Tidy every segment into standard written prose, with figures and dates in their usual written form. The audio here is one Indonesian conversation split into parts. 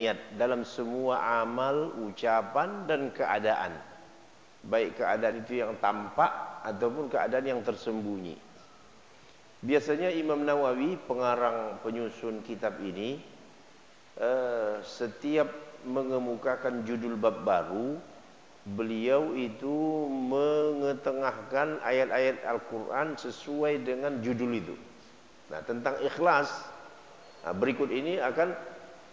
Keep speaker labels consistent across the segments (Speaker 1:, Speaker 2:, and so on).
Speaker 1: niat dalam semua amal, ucapan dan keadaan. Baik keadaan itu yang tampak ataupun keadaan yang tersembunyi. Biasanya Imam Nawawi, pengarang penyusun kitab ini, setiap mengemukakan judul bab baru, beliau itu mengetengahkan ayat-ayat Al-Quran sesuai dengan judul itu. Nah, tentang ikhlas, berikut ini akan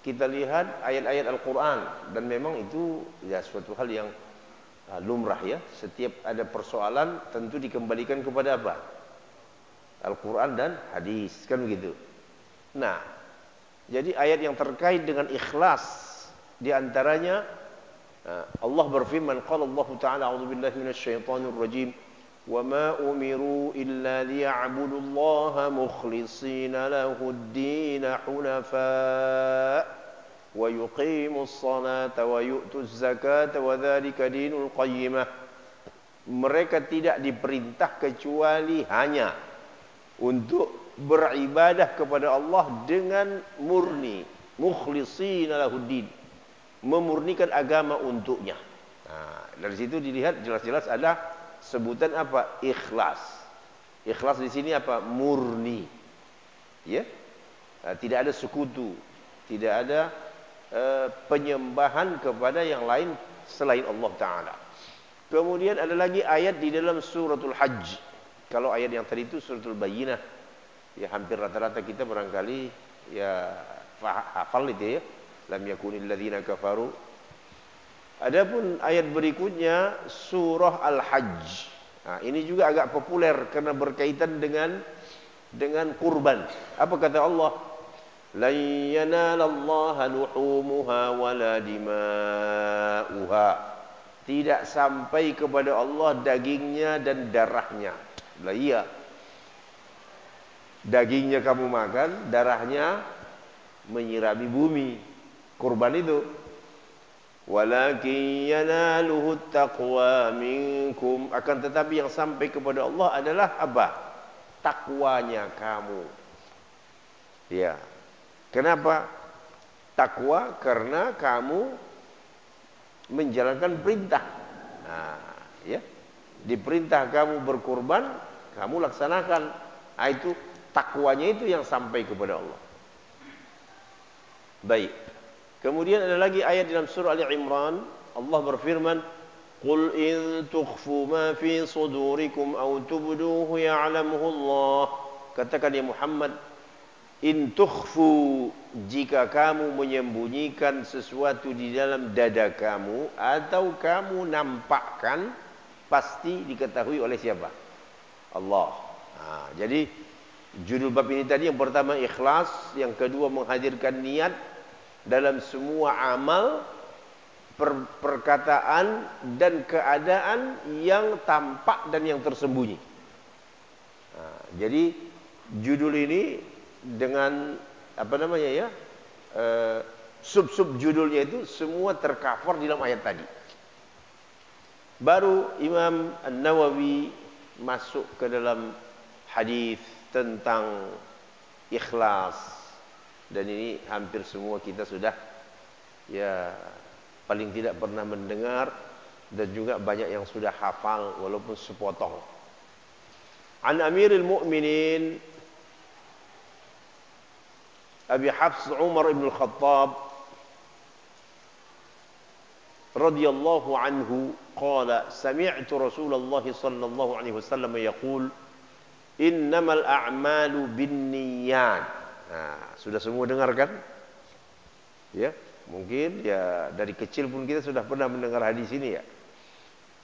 Speaker 1: kita lihat ayat-ayat Al-Quran. Dan memang itu ya suatu hal yang lumrah ya. Setiap ada persoalan tentu dikembalikan kepada apa? Al-Quran dan hadis, kan begitu. Nah, jadi ayat yang terkait dengan ikhlas, di antaranya Allah berfirman, qala Allah Ta'ala, a'udzubillahi minasyaitonir rajim, wa ma umiru illa liya'budullaha mukhlishina lahud-din hunafa wa yuqimus salata wa yu'tuz zakata wa dzalika dinul qayyimah. Mereka tidak diperintah kecuali hanya untuk beribadah kepada Allah dengan murni, mukhlishina lahud-din, memurnikan agama untuknya. Nah, dari situ dilihat jelas-jelas ada sebutan apa? Ikhlas. Ikhlas di sini apa? Murni. Ya. Nah, tidak ada sekutu, tidak ada penyembahan kepada yang lain selain Allah Ta'ala. Kemudian ada lagi ayat di dalam suratul Hajj. Kalau ayat yang tadi itu suratul Bayyinah, ya hampir rata-rata kita barangkali ya hafal itu ya. Lam yakunil ladzina kafaru. Adapun ayat berikutnya surah Al-Hajj. Nah, ini juga agak populer karena berkaitan dengan kurban. Apa kata Allah? Lan yanalallaha luhumuha wala dima'uha. Tidak sampai kepada Allah dagingnya dan darahnya. Lah iya. Dagingnya kamu makan, darahnya menyirami bumi. Kurban itu. Walakin yanaluhu taqwa minkum. Akan tetapi yang sampai kepada Allah adalah apa? Takwanya kamu. Ya. Kenapa? Takwa karena kamu menjalankan perintah. Nah, ya. Diperintah kamu berkurban, kamu laksanakan. Nah, itu takwanya itu yang sampai kepada Allah. Baik. Kemudian ada lagi ayat dalam surah Ali Imran, Allah berfirman, "Qul in tukhfu ma fi sudurikum aw tubduhu ya'lamuhu Allah." Katakan ya Muhammad, in tukhfu, jika kamu menyembunyikan sesuatu di dalam dada kamu atau kamu nampakkan, pasti diketahui oleh siapa? Allah. Nah, jadi judul bab ini tadi yang pertama ikhlas, yang kedua menghadirkan niat dalam semua amal, perkataan dan keadaan yang tampak dan yang tersembunyi. Nah, jadi judul ini dengan apa namanya ya, sub-sub judulnya itu semua tercover di dalam ayat tadi. Baru Imam An-Nawawi masuk ke dalam hadis tentang ikhlas, dan ini hampir semua kita sudah ya paling tidak pernah mendengar, dan juga banyak yang sudah hafal walaupun sepotong. An Amiril Mu'minin Abi Hafs Umar ibn al-Khattab radhiyallahu anhu qala sami'tu Rasulullah sallallahu alaihi wasallam yaqul innamal a'malu binniyat. Nah, sudah semua dengar kan? Ya, mungkin ya dari kecil pun kita sudah pernah mendengar hadis ini ya.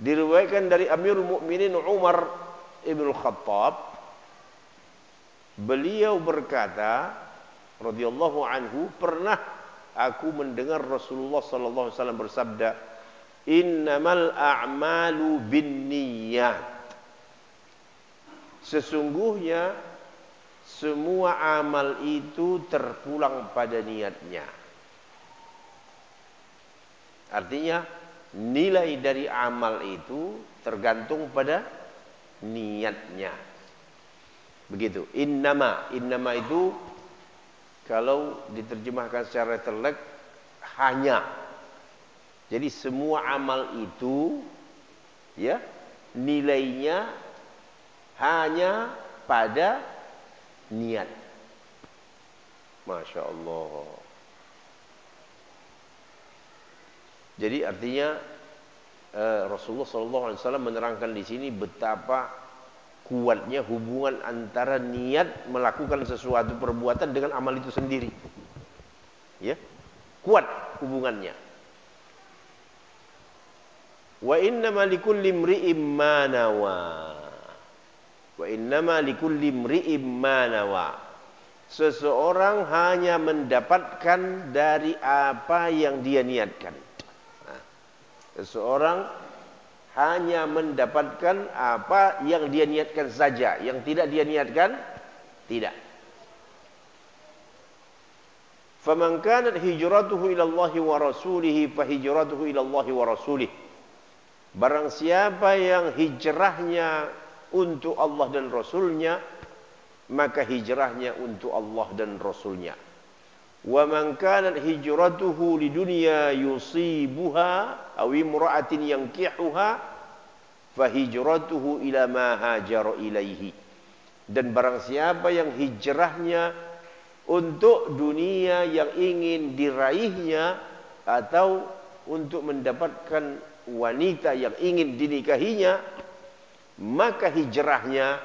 Speaker 1: Diriwayatkan dari Amirul Mukminin Umar ibn al-Khattab, beliau berkata radhiyallahu anhu, pernah aku mendengar Rasulullah sallallahu alaihi wasallam bersabda, innamal a'malu binniyat. Sesungguhnya semua amal itu terpulang pada niatnya. Artinya nilai dari amal itu tergantung pada niatnya. Begitu. Innama itu kalau diterjemahkan secara telek hanya. Jadi semua amal itu ya nilainya hanya pada niat. Masya Allah. Jadi artinya Rasulullah SAW menerangkan di sini betapa kuatnya hubungan antara niat melakukan sesuatu perbuatan dengan amal itu sendiri. Ya, kuat hubungannya. Wa innama likulli imri'in ma nawa. Wa innama likulli imri'in ma nawa. Seseorang hanya mendapatkan dari apa yang dia niatkan. Seseorang hanya mendapatkan apa yang dia niatkan saja, yang tidak dia niatkan tidak. Faman kanat hijratuhu ila Allah wa rasulih fa hijratuhu ila Allah wa rasulih. Barang siapa yang hijrahnya untuk Allah dan Rasulnya, maka hijrahnya untuk Allah dan Rasulnya. Wa man kanat hijratuhu lidunya yusibuha aw imra'atin yankihuha fa hijratuhu ila ma hajara ilaihi. Dan barang siapa yang hijrahnya untuk dunia yang ingin diraihnya atau untuk mendapatkan wanita yang ingin dinikahinya, maka hijrahnya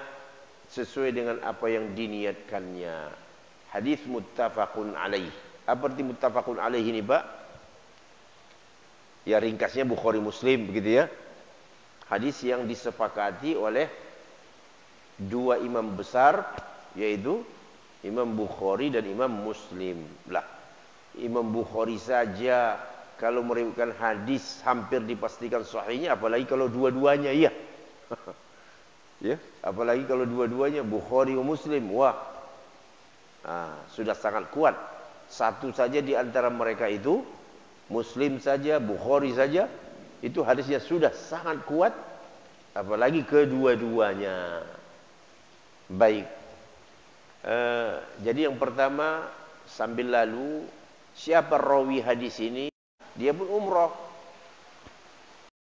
Speaker 1: sesuai dengan apa yang diniatkannya. Hadis muttafaqun alaih. Apa arti muttafaqun alaih ini, Pak? Ya ringkasnya Bukhari Muslim begitu ya. Hadis yang disepakati oleh dua imam besar, yaitu Imam Bukhari dan Imam Muslim. Lah, Imam Bukhari saja kalau meriwayatkan hadis hampir dipastikan sahihnya, apalagi kalau dua-duanya ya. Ya, apalagi kalau dua-duanya Bukhari dan Muslim. Wah, sudah sangat kuat. Satu saja di antara mereka itu, Muslim saja, Bukhari saja, itu hadisnya sudah sangat kuat, apalagi kedua-duanya. Baik. Jadi yang pertama, sambil lalu, siapa rawi hadis ini? Dia pun umrah.